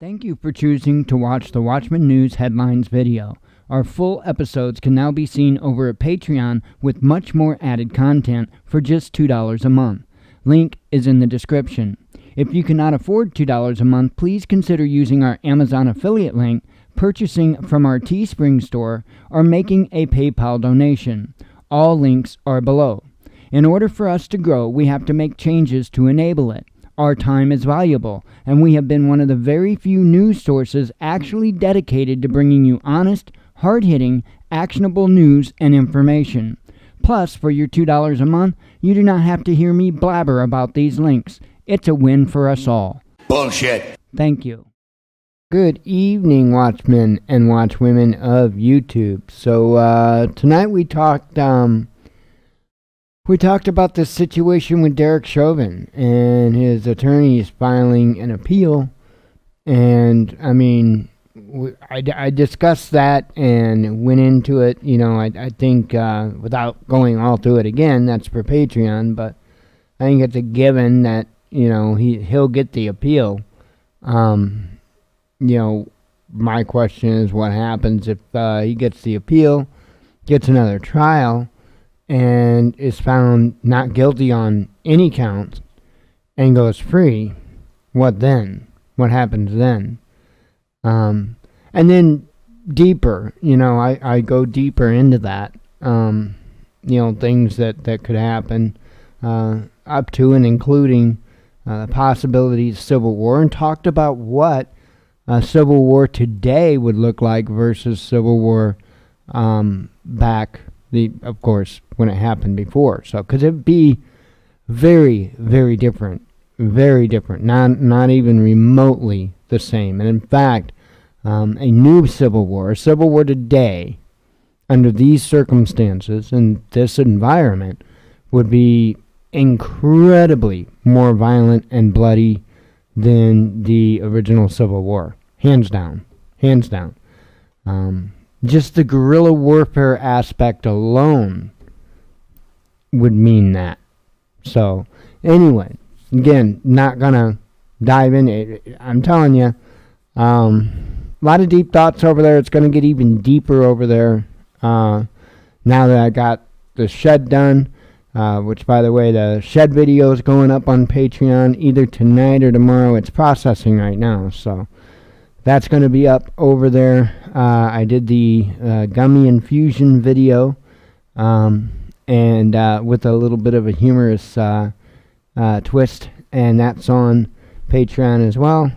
Thank you for choosing to watch the Watchman News Headlines video. Our full episodes can now be seen over at Patreon with much more added content for just $2 a month. Link is in the description. If you cannot afford $2 a month, please consider using our Amazon affiliate link, purchasing from our Teespring store, or making a PayPal donation. All links are below. In order for us to grow, we have to make changes to enable it. Our time is valuable, and we have been one of the very few news sources actually dedicated to bringing you honest, hard-hitting, actionable news and information. Plus, for your $2 a month, you do not have to hear me blabber about these links. It's a win for us all. Bullshit. Thank you. Good evening, Watchmen and Watchwomen of YouTube. So, tonight we talked about this situation with Derek Chauvin and his attorneys filing an appeal. And, I mean, I discussed that and went into it. You know, I think, without going all through it again, that's for Patreon. But I think it's a given that, you know, he'll get the appeal. You know, my question is what happens if he gets the appeal, gets another trial, and is found not guilty on any counts and goes free. What then? What happens then? And then deeper, you know, I go deeper into that, you know, things that could happen, up to and including the possibilities of civil war, and talked about what civil war today would look like versus civil war back, of course, when it happened before. So, because it'd be very, very different, not even remotely the same. And in fact, a new civil war today, under these circumstances and this environment, would be incredibly more violent and bloody than the original Civil War. Hands down. Just the guerrilla warfare aspect alone would mean that. So, anyway, again, not gonna dive in it. I'm telling you, a lot of deep thoughts over there. It's gonna get even deeper over there now that I got the shed done. Which, by the way, the shed video is going up on Patreon either tonight or tomorrow. It's processing right now, so that's going to be up over there. I did the gummy infusion video, and with a little bit of a humorous twist, and that's on Patreon as well.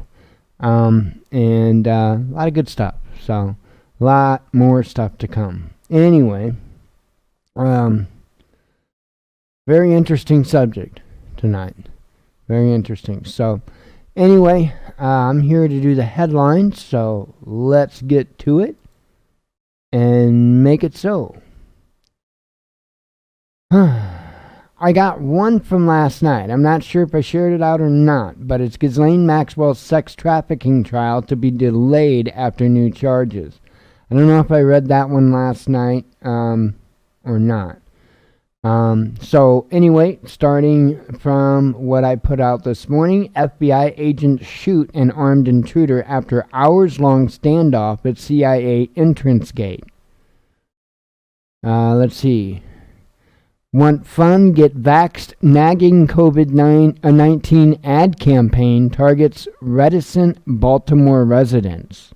And a lot of good stuff. So, a lot more stuff to come. Anyway, very interesting subject tonight. Very interesting. So, anyway, I'm here to do the headlines, so let's get to it and make it so. I got one from last night. I'm not sure if I shared it out or not, but it's Ghislaine Maxwell's sex trafficking trial to be delayed after new charges. I don't know if I read that one last night or not. So anyway, starting from what I put out this morning, FBI agents shoot an armed intruder after hours-long standoff at CIA entrance gate. Let's see. Want fun? Get vaxxed. Nagging COVID-19 ad campaign targets reticent Baltimore residents.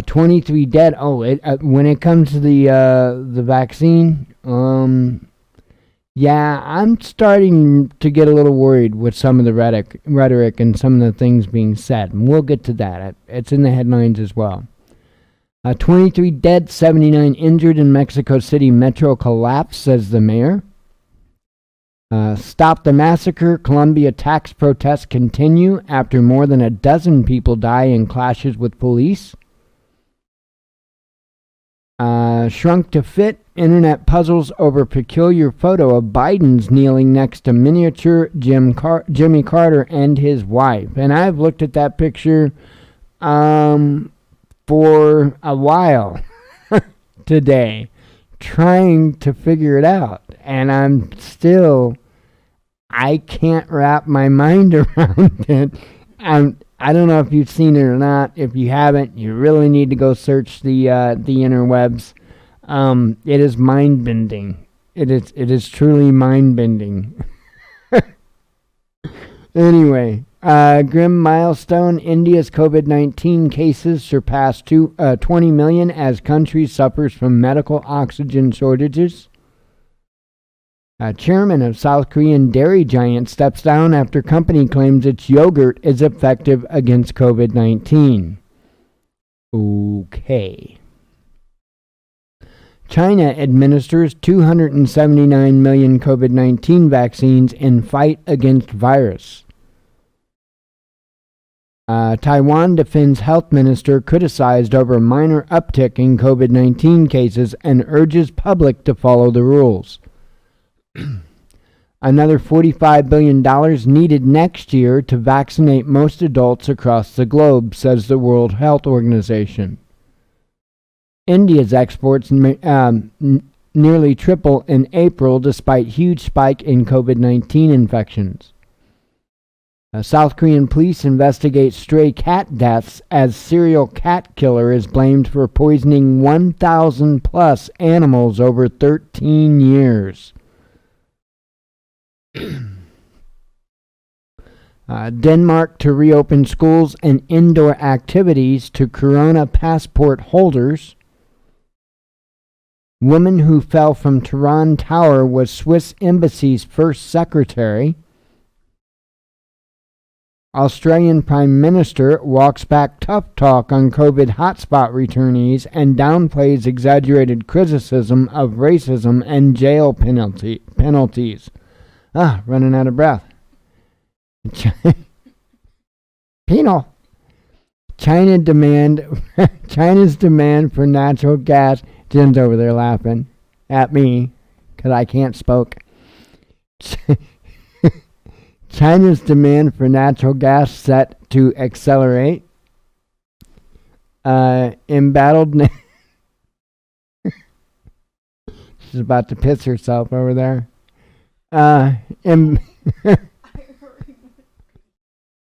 23 dead. When it comes to the vaccine, yeah, I'm starting to get a little worried with some of the rhetoric and some of the things being said. And we'll get to that. It's in the headlines as well. 23 dead, 79 injured in Mexico City metro collapse, says the mayor. Stop the massacre. Colombia tax protests continue after more than a dozen people die in clashes with police. Shrunk to fit. Internet puzzles over peculiar photo of Biden's kneeling next to miniature Jimmy Carter and his wife. And I've looked at that picture for a while today, trying to figure it out. And I can't wrap my mind around it. I don't know if you've seen it or not. If you haven't, you really need to go search the interwebs. It is mind bending. It is truly mind bending. Anyway, grim milestone: India's COVID-19 cases surpassed 20 million as country suffers from medical oxygen shortages. Chairman of South Korean dairy giant steps down after company claims its yogurt is effective against COVID-19. Okay. China administers 279 million COVID-19 vaccines in fight against virus. Taiwan defense health minister criticized over minor uptick in COVID-19 cases and urges public to follow the rules. Another $45 billion needed next year to vaccinate most adults across the globe, says the World Health Organization. India's exports nearly triple in April despite huge spike in COVID-19 infections. South Korean police investigate stray cat deaths as serial cat killer is blamed for poisoning 1,000 plus animals over 13 years. Denmark to reopen schools and indoor activities to corona passport holders. Woman who fell from Tehran Tower was Swiss embassy's first secretary. Australian Prime Minister walks back tough talk on COVID hotspot returnees and downplays exaggerated criticism of racism and jail penalties. Running out of breath. Penal. China's demand for natural gas. Jim's over there laughing at me because I can't spoke. China's demand for natural gas set to accelerate. Embattled. She's about to piss herself over there.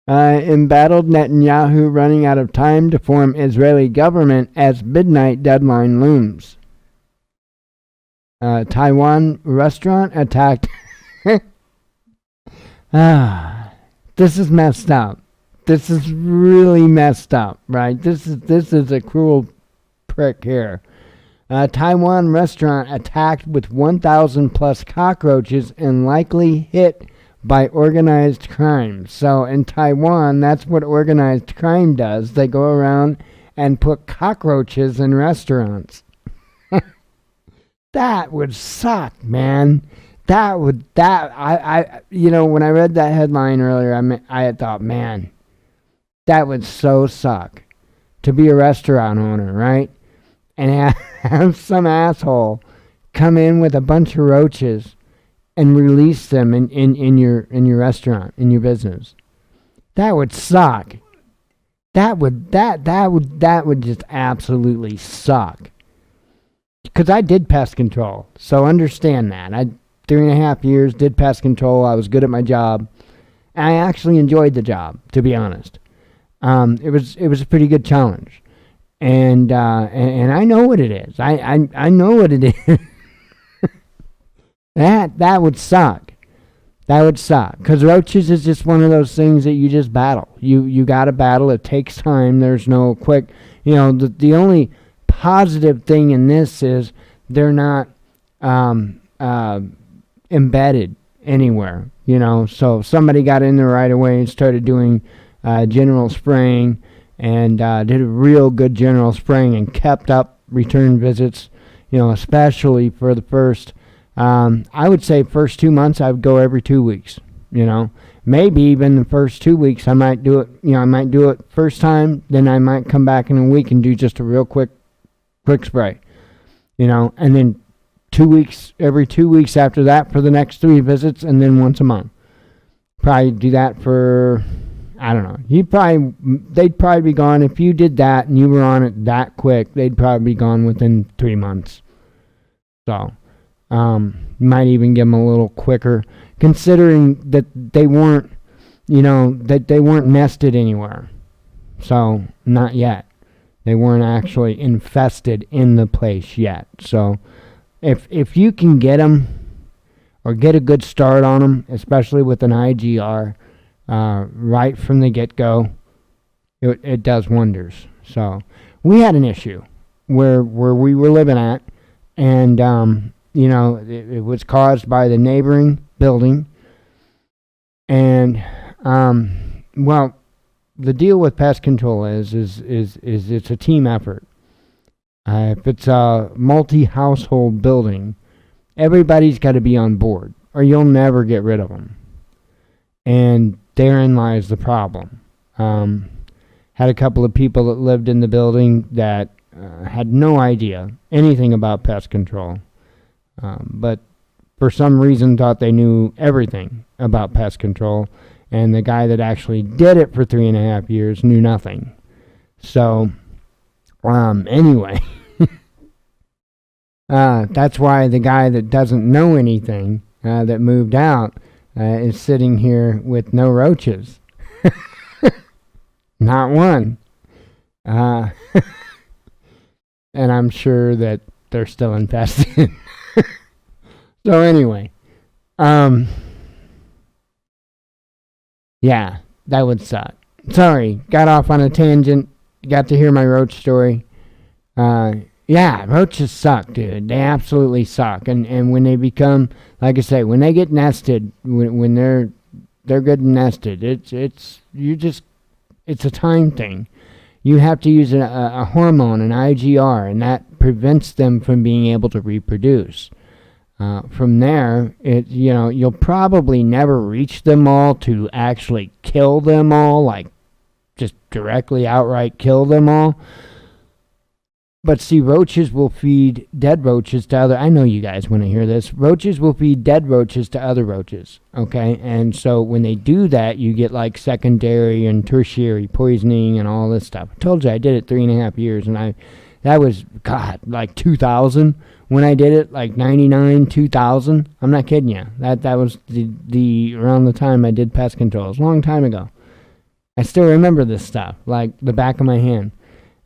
Embattled Netanyahu running out of time to form Israeli government as midnight deadline looms. Taiwan restaurant attacked. This is messed up. This is really messed up, right? This is a cruel prick here. Taiwan restaurant attacked with 1,000 plus cockroaches and likely hit by organized crime. So in Taiwan, that's what organized crime does. They go around and put cockroaches in restaurants. That would suck, man. I when I read that headline earlier, I had thought, man, that would so suck to be a restaurant owner, right? And have some asshole come in with a bunch of roaches and release them in your restaurant, in your business. That would suck. That would just absolutely suck. Because I did pest control, so understand that. I 3.5 years did pest control. I was good at my job. I actually enjoyed the job, to be honest. It was a pretty good challenge, and I know what it is. I know what it is. That would suck. That would suck. Because roaches is just one of those things that you just battle. You got to battle. It takes time. There's no quick. The only positive thing in this is they're not embedded anywhere. So if somebody got in there right away and started doing general spraying and did a real good general spraying and kept up return visits, especially for the first. I would say first 2 months I would go every 2 weeks, maybe even the first 2 weeks I might do it, I might do it first time, then I might come back in a week and do just a real quick spray, and then 2 weeks, every 2 weeks after that for the next 3 visits, and then once a month. Probably do that for, I don't know, they'd probably be gone if you did that and you were on it that quick, they'd probably be gone within 3 months. So, might even give them a little quicker, considering that they weren't, that they weren't nested anywhere. So, not yet. They weren't actually infested in the place yet. So, if you can get them or get a good start on them, especially with an IGR, right from the get-go, it does wonders. So, we had an issue where we were living at, and, it was caused by the neighboring building. And, well, the deal with pest control is it's a team effort. If it's a multi-household building, everybody's got to be on board, or you'll never get rid of them. And therein lies the problem. Had a couple of people that lived in the building that had no idea anything about pest control, but for some reason thought they knew everything about pest control, and the guy that actually did it for 3.5 years knew nothing. So, anyway, that's why the guy that doesn't know anything, that moved out, is sitting here with no roaches. Not one. And I'm sure that they're still infested. So anyway, yeah, that would suck. Sorry, got off on a tangent. Got to hear my roach story. Yeah, roaches suck, dude. They absolutely suck. And when they become, like I say, when they get nested, when they're good and nested, it's a time thing. You have to use a hormone, an IGR, and that prevents them from being able to reproduce. From there, you'll probably never reach them all to actually kill them all, like just directly outright kill them all. But see, roaches will feed dead roaches to other... I know you guys want to hear this. Roaches will feed dead roaches to other roaches, okay? And so when they do that, you get like secondary and tertiary poisoning and all this stuff. I told you I did it 3.5 years, and that was, God, like 2000 when I did it, like 99, 2000. I'm not kidding you. That was the around the time I did pest control. It was a long time ago. I still remember this stuff, like the back of my hand.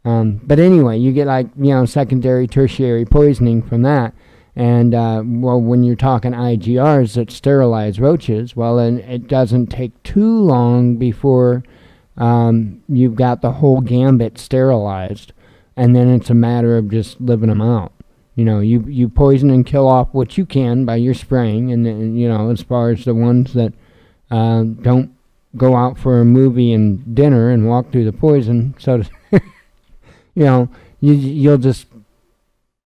But anyway, you get like, secondary, tertiary poisoning from that. And, when you're talking IGRs that sterilize roaches, well, then it doesn't take too long before you've got the whole gambit sterilized. And then it's a matter of just living them out. You poison and kill off what you can by your spraying. And then, as far as the ones that don't go out for a movie and dinner and walk through the poison, so to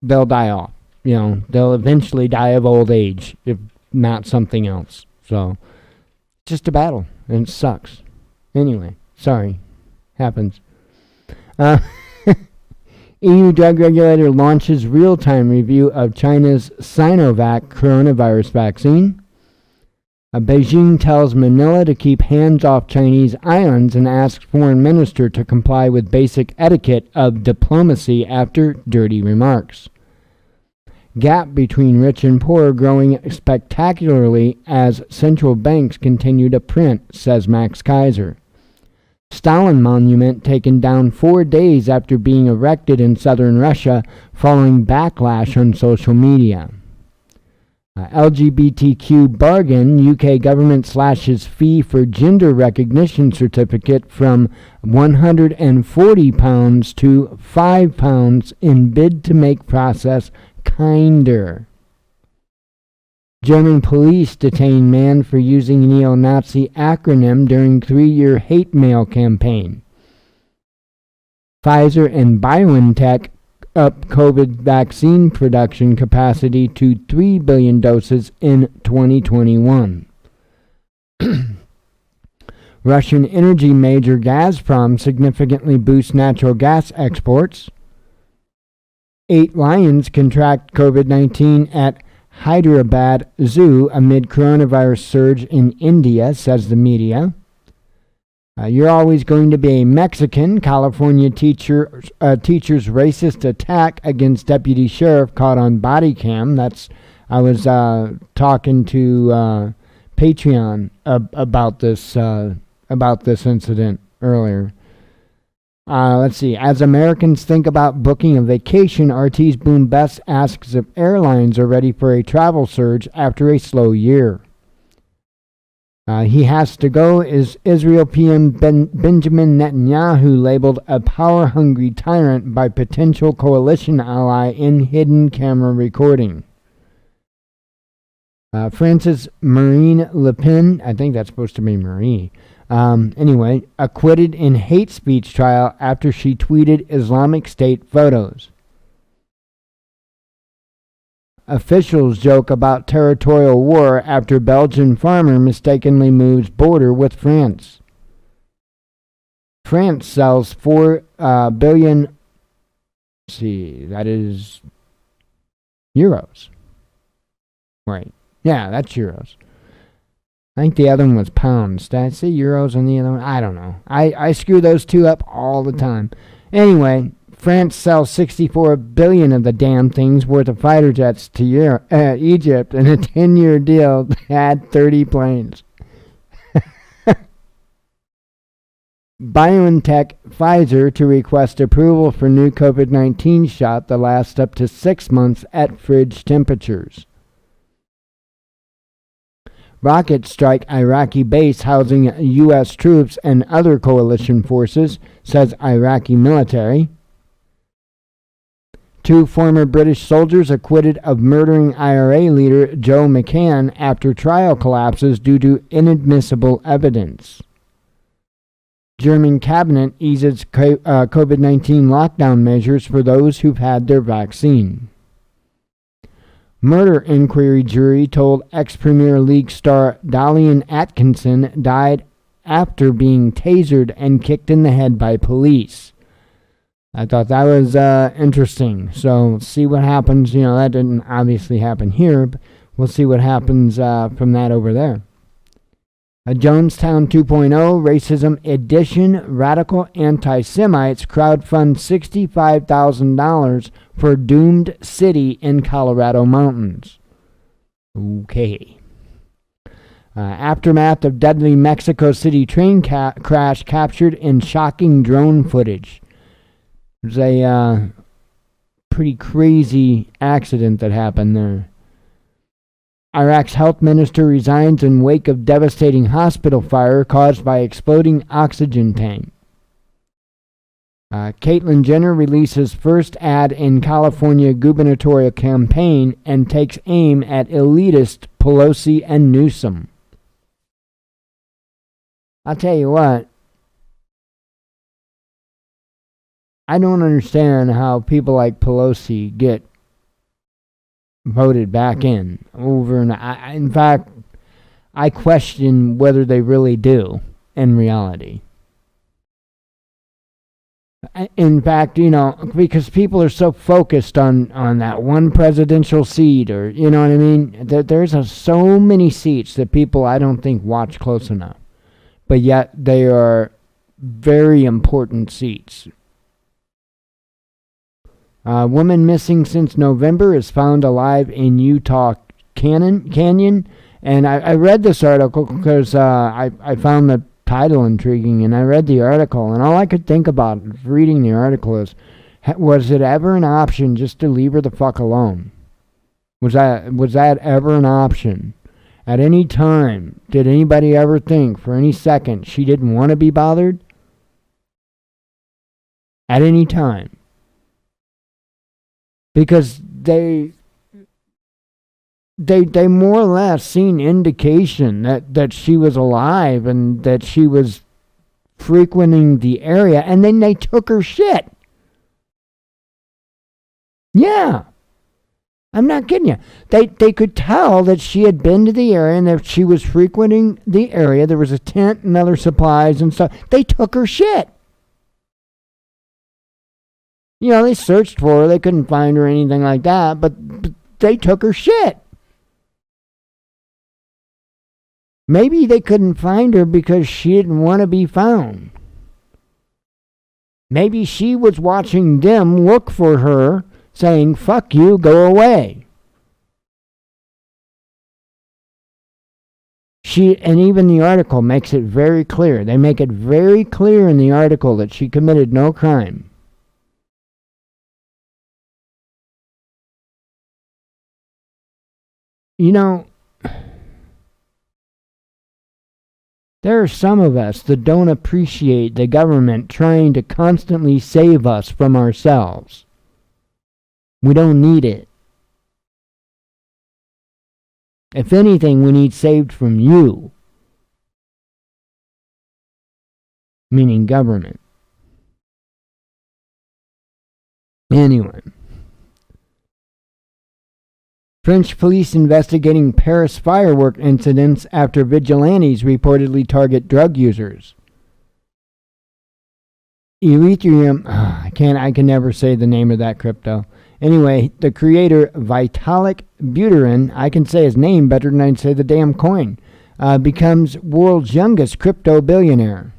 they'll die off. They'll eventually die of old age, if not something else. So, just a battle, and it sucks. Anyway, sorry. Happens. EU drug regulator launches real-time review of China's Sinovac coronavirus vaccine. Beijing tells Manila to keep hands off Chinese islands and asks foreign minister to comply with basic etiquette of diplomacy after dirty remarks. Gap between rich and poor growing spectacularly as central banks continue to print, says Max Kaiser. Stalin monument taken down 4 days after being erected in southern Russia following backlash on social media. LGBTQ bargain, UK government slashes fee for gender recognition certificate from £140 to £5 in bid to make process kinder. German police detain man for using neo-Nazi acronym during 3-year hate mail campaign. Pfizer and BioNTech up COVID vaccine production capacity to 3 billion doses in 2021. Russian energy major Gazprom significantly boosts natural gas exports. 8 lions contract COVID-19 at Hyderabad Zoo amid coronavirus surge in India, says the media. You're always going to be a Mexican. California teacher's racist attack against deputy sheriff caught on body cam. I was talking to Patreon about this incident earlier. Let's see. As Americans think about booking a vacation, RT's Boom Best asks if airlines are ready for a travel surge after a slow year. He has to go is Israel PM Benjamin Netanyahu, labeled a power-hungry tyrant by potential coalition ally in hidden camera recording. Frances Marine Le Pen, I think that's supposed to be Marie, anyway, acquitted in hate speech trial after she tweeted Islamic State photos. Officials joke about territorial war after Belgian farmer mistakenly moves border with France. France sells 4 billion, let's see, that is euros. Right. Yeah, that's euros. I think the other one was pounds. Did I say euros on the other one? I don't know. I screw those two up all the time. Anyway, France sells 64 billion of the damn things worth of fighter jets to Egypt in a 10-year deal to add 30 planes. BioNTech Pfizer to request approval for new COVID-19 shot that lasts up to 6 months at fridge temperatures. Rockets strike Iraqi base housing U.S. troops and other coalition forces, says Iraqi military. 2 former British soldiers acquitted of murdering IRA leader Joe McCann after trial collapses due to inadmissible evidence. German cabinet eases COVID-19 lockdown measures for those who've had their vaccine. Murder inquiry jury told ex-Premier League star Dalian Atkinson died after being tasered and kicked in the head by police. I thought that was interesting. So see what happens. You know, that didn't obviously happen here, but we'll see what happens from that over there. A Jonestown 2.0 Racism Edition radical anti-Semites crowdfund $65,000 for doomed city in Colorado mountains. Okay. Aftermath of deadly Mexico City train crash captured in shocking drone footage. There's a pretty crazy accident that happened there. Iraq's health minister resigns in wake of devastating hospital fire caused by exploding oxygen tank. Caitlyn Jenner releases first ad in California gubernatorial campaign and takes aim at elitist Pelosi and Newsom. I'll tell you what, I don't understand how people like Pelosi get voted back in over and in fact, I question whether they really do in reality. In fact, you know, because people are so focused on that one presidential seat, or you know what I mean. There's so many seats that people I don't think watch close enough, but yet they are very important seats. Woman missing since November is found alive in Utah Canyon. And I read this article because I found the title intriguing, and I read the article, and all I could think about reading the article is, was it ever an option just to leave her the fuck alone? Was that ever an option? At any time, did anybody ever think for any second she didn't want to be bothered? At any time. Because they more or less seen indication that she was alive and that she was frequenting the area, and then they took her shit. Yeah. I'm not kidding you. They could tell that she had been to the area and that she was frequenting the area. There was a tent and other supplies and stuff. They took her shit. You know, they searched for her. They couldn't find her or anything like that, but they took her shit. Maybe they couldn't find her because she didn't want to be found. Maybe she was watching them look for her, saying, fuck you, go away. And even the article makes it very clear. They make it very clear in the article that she committed no crime. You know, there are some of us that don't appreciate the government trying to constantly save us from ourselves. We don't need it. If anything, we need saved from you. Meaning government. Anyway. French police investigating Paris firework incidents after vigilantes reportedly target drug users. Ethereum, I can never say the name of that crypto. Anyway, the creator Vitalik Buterin, I can say his name better than I can say the damn coin, becomes world's youngest crypto billionaire.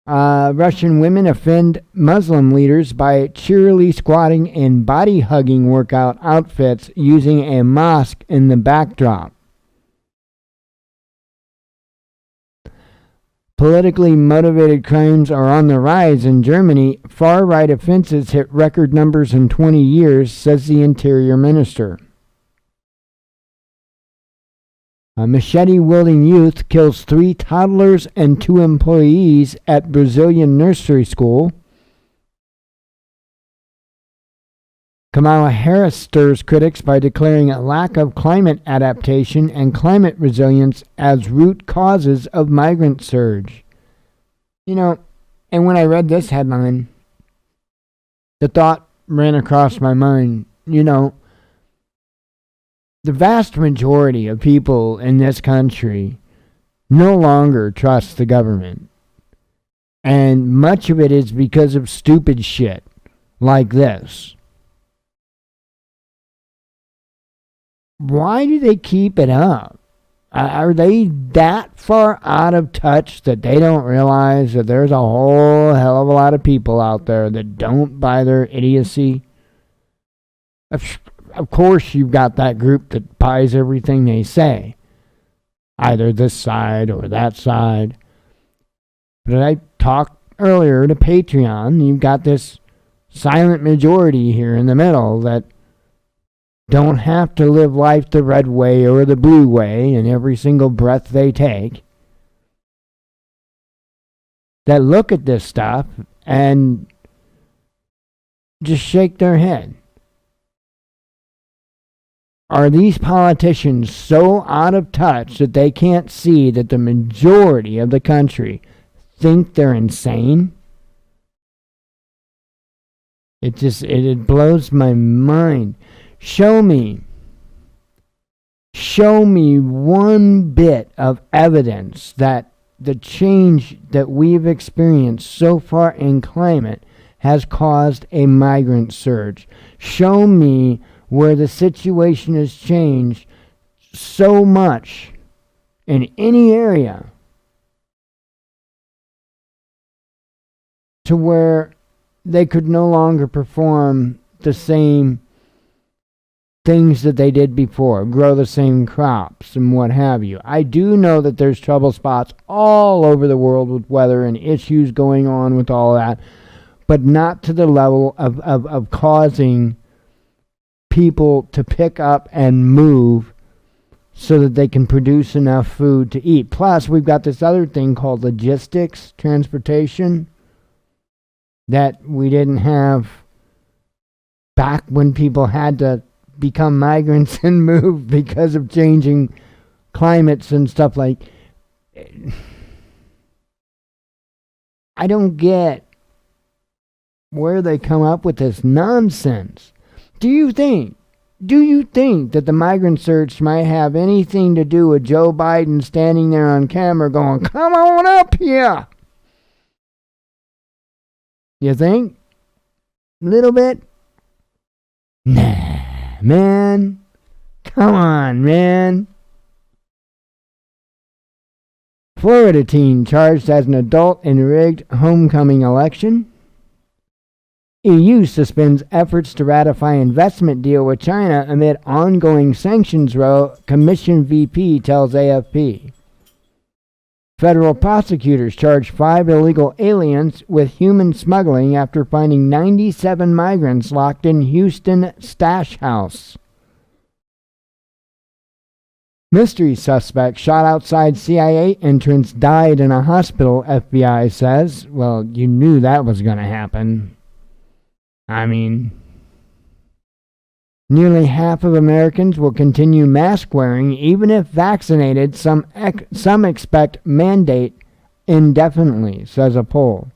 Russian women offend Muslim leaders by cheerily squatting in body-hugging workout outfits using a mosque in the backdrop. Politically motivated crimes are on the rise in Germany. Far-right offenses hit record numbers in 20 years, says the Interior Minister. A machete-wielding youth kills 3 toddlers and 2 employees at Brazilian nursery school. Kamala Harris stirs critics by declaring a lack of climate adaptation and climate resilience as root causes of migrant surge. You know, and when I read this headline, the thought ran across my mind, the vast majority of people in this country no longer trust the government. And much of it is because of stupid shit like this. Why do they keep it up? Are they that far out of touch that they don't realize that there's a whole hell of a lot of people out there that don't buy their idiocy? Of course, you've got that group that buys everything they say, either this side or that side. But I talked earlier to Patreon, you've got this silent majority here in the middle that don't have to live life the red way or the blue way in every single breath they take, that look at this stuff and just shake their head. Are these politicians so out of touch that they can't see that the majority of the country think they're insane? It blows my mind. Show me one bit of evidence that the change that we've experienced so far in climate has caused a migrant surge. Show me where the situation has changed so much in any area to where they could no longer perform the same things that they did before, grow the same crops and what have you. I do know that there's trouble spots all over the world with weather and issues going on with all that, but not to the level of causing people to pick up and move so that they can produce enough food to eat. Plus, we've got this other thing called logistics, transportation, that we didn't have back when people had to become migrants and move because of changing climates and stuff like. I don't get where they come up with this nonsense. Do you think that the migrant surge might have anything to do with Joe Biden standing there on camera going, "Come on up here"? You think? A little bit? Nah, man. Come on, man. Florida teen charged as an adult in rigged homecoming election. EU suspends efforts to ratify investment deal with China amid ongoing sanctions row, Commission VP tells AFP. Federal prosecutors charge 5 illegal aliens with human smuggling after finding 97 migrants locked in Houston stash house. Mystery suspect shot outside CIA entrance died in a hospital, FBI says. Well, you knew that was going to happen. I mean, nearly half of Americans will continue mask wearing even if vaccinated. Some expect mandate indefinitely, says a poll.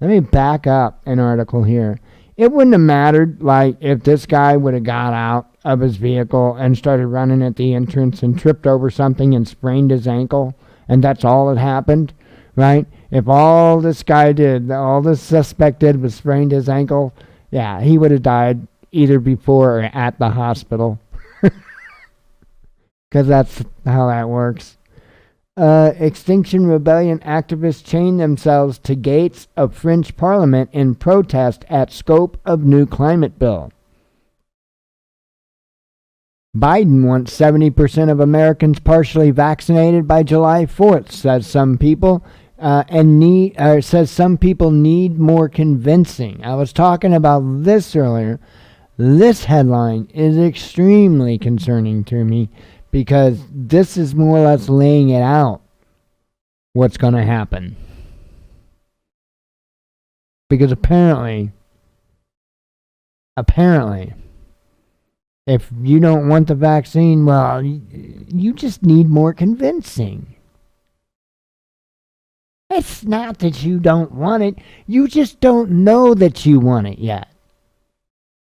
Let me back up an article here. It wouldn't have mattered, like, if this guy would have got out of his vehicle and started running at the entrance and tripped over something and sprained his ankle, and that's all that happened, right? If all this guy did, all this suspect did was sprained his ankle, yeah, he would have died either before or at the hospital. Because that's how that works. Extinction Rebellion activists chain themselves to gates of French Parliament in protest at scope of new climate bill. Biden wants 70% of Americans partially vaccinated by July 4th, says some people, says some people need more convincing. I was talking about this earlier. This headline is extremely concerning to me because this is more or less laying it out what's going to happen. Because apparently, if you don't want the vaccine, well, you just need more convincing. It's not that you don't want it. You just don't know that you want it yet.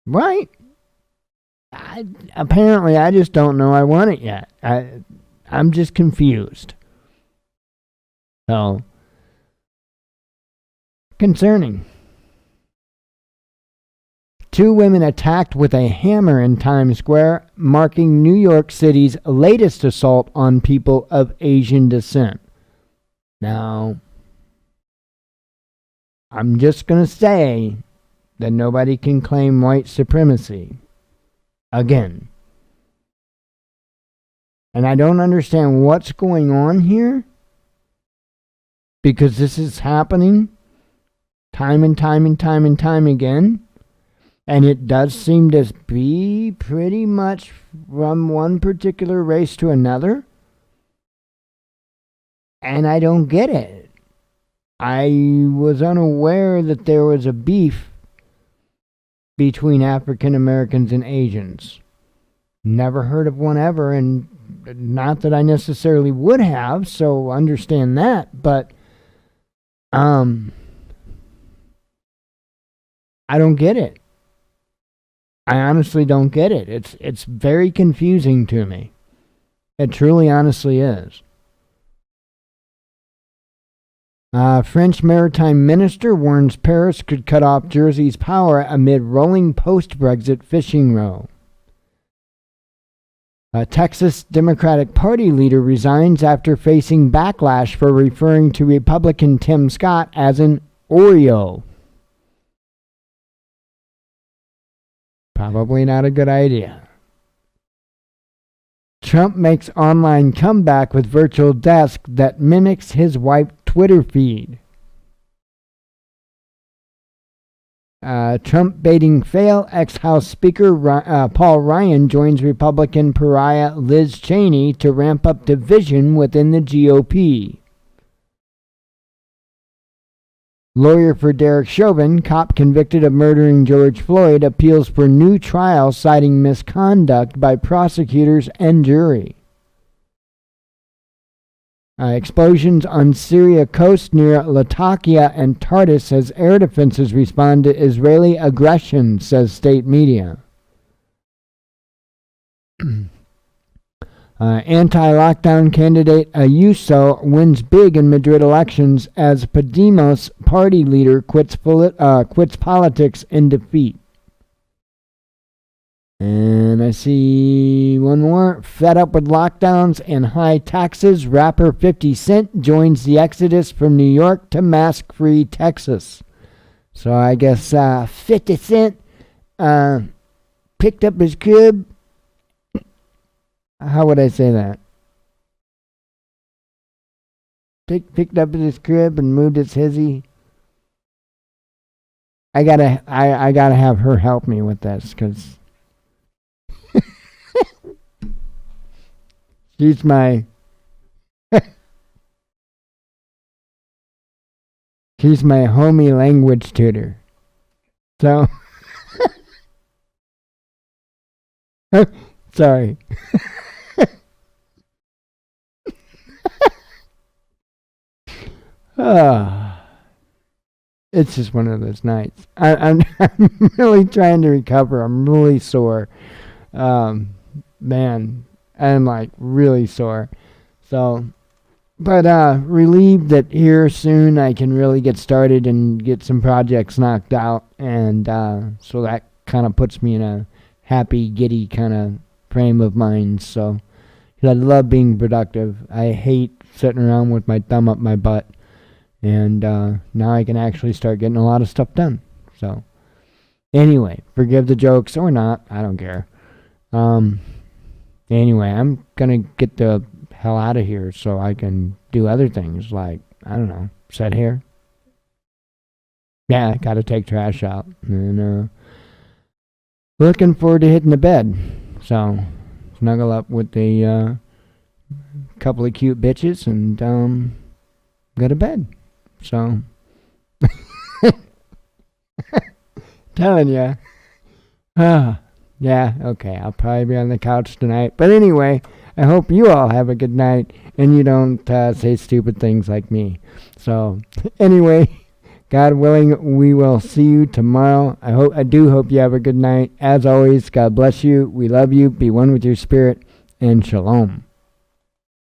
Right? Apparently, I just don't know I want it yet. I'm just confused. So, concerning. 2 women attacked with a hammer in Times Square, marking New York City's latest assault on people of Asian descent. Now, I'm just going to say that nobody can claim white supremacy again. And I don't understand what's going on here, because this is happening time and time again. And it does seem to be pretty much from one particular race to another. And I don't get it. I was unaware that there was a beef between African Americans and Asians. Never heard of one ever, and not that I necessarily would have, so understand that. But I don't get it. I honestly don't get it. It's very confusing to me. It truly, honestly is. French maritime minister warns Paris could cut off Jersey's power amid rolling post-Brexit fishing row. Texas Democratic Party leader resigns after facing backlash for referring to Republican Tim Scott as an Oreo. Probably not a good idea. Trump makes online comeback with virtual desk that mimics his wife's Twitter feed. Trump baiting fail. Ex-House Speaker Paul Ryan joins Republican pariah Liz Cheney to ramp up division within the GOP. Lawyer for Derek Chauvin, cop convicted of murdering George Floyd, appeals for new trial citing misconduct by prosecutors and jury. Explosions on Syria coast near Latakia and Tartus as air defenses respond to Israeli aggression, says state media. Anti-lockdown candidate Ayuso wins big in Madrid elections as Podemos party leader quits politics in defeat. And I see one more. Fed up with lockdowns and high taxes, rapper 50 Cent joins the exodus from New York to mask-free Texas. So I guess 50 Cent picked up his crib. How would I say that? Picked up his crib and moved his hizzy. I gotta have her help me with this because she's my she's my homie language tutor. So sorry. It's just one of those nights. I'm really trying to recover. I'm really sore. Man, I'm like really sore. So, but relieved that here soon I can really get started and get some projects knocked out. And so that kind of puts me in a happy, giddy kind of frame of mind. So, 'cause I love being productive. I hate sitting around with my thumb up my butt. And now I can actually start getting a lot of stuff done. So, anyway, forgive the jokes or not. I don't care. Anyway, I'm going to get the hell out of here so I can do other things like, I don't know, set hair. Yeah, I got to take trash out. And looking forward to hitting the bed. So, snuggle up with a couple of cute bitches and go to bed. So, telling you. Yeah, okay, I'll probably be on the couch tonight. But anyway, I hope you all have a good night and you don't say stupid things like me. So, anyway, God willing, we will see you tomorrow. I do hope you have a good night. As always, God bless you. We love you. Be one with your spirit. And shalom.